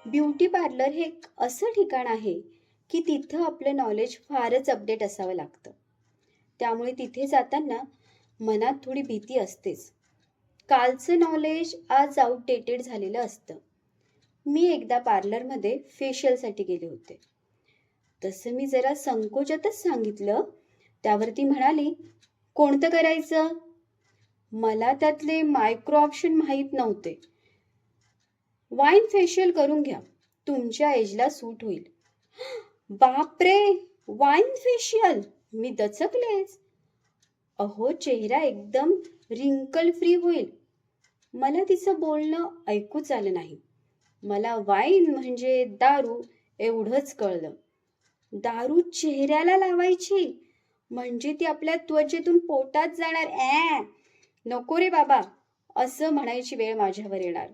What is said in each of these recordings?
Beauty parlour हे एक असं ठिकाण आहे, की तिथं आपलं नॉलेज फारच अपडेट असावं लागतं. त्यामुळे तिथे जाताना मनात थोडी भीती असतेच. कालचं नॉलेज आज आउटडेटेड झालेलं असतं. मी एकदा पार्लरमध्ये फेशियलसाठी गेले होते. तसं मी जरा संकोचातच सांगितलं. त्यावर ती म्हणाली, "कोणतं करायचं?" मला त्यातले मायक्रो ऑप्शन माहीत नव्हते. "वाईन फेशियल करून घ्या. तुमच्या एजला सूट होईल." बापरे! Wine facial? मी दचकलेच. अहो, चेहरा एकदम रिंकल फ्री होईल. मला तिचं बोलणं ऐकूच आलं नाही. मला वाईन म्हणजे दारू एवढंच कळलं. दारू चेहऱ्याला लावायची म्हणजे ती आपल्या त्वचेतून पोटात जाणार. नको रे बाबा, असं म्हणायची वेळ माझ्यावर येणार.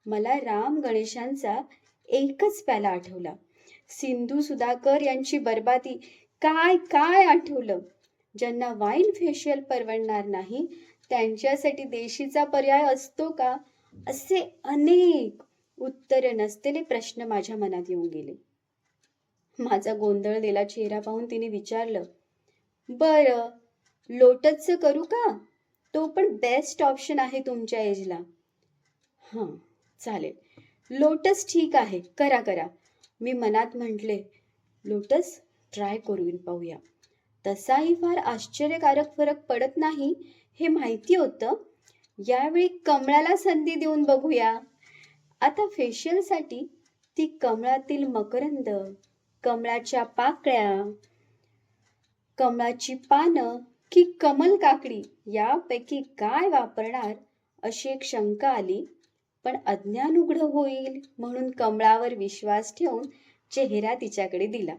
मला राम गणेशांचा एकच प्याला आठवला. सिंधू सुधाकर यांची बरबादी. काय काय आठवलं. ज्यांना वाईन फेशियल परवडणार नाही त्यांच्यासाठी देशीचा पर्याय असतो का, असे अनेक उत्तर नसलेले प्रश्न माझ्या मनात येऊन गेले. माझा गोंधळलेला चेहरा पाहून तिने विचारलं, "बरं, लोटसचं करू का? तो पण बेस्ट ऑप्शन आहे तुमच्या एजला." "हां, चालेल. लोटस ठीक आहे, करा करा." मी मनात म्हटले. लोटस ट्राय करून पाहूया. तसाही फार आश्चर्यकारक फरक पडत नाही हे माहिती होतं. यावेळी कमळाला संधी देऊन बघूया. आता फेशियलसाठी ती कमळातील मकरंद, कमळाच्या पाकळ्या, कमळाची पानं की कमल काकडी यापैकी काय वापरणार अशी एक शंका आली. पण अज्ञान उघड होईल म्हणून कमळावर विश्वास ठेवून चेहरा तिच्याकडे दिला.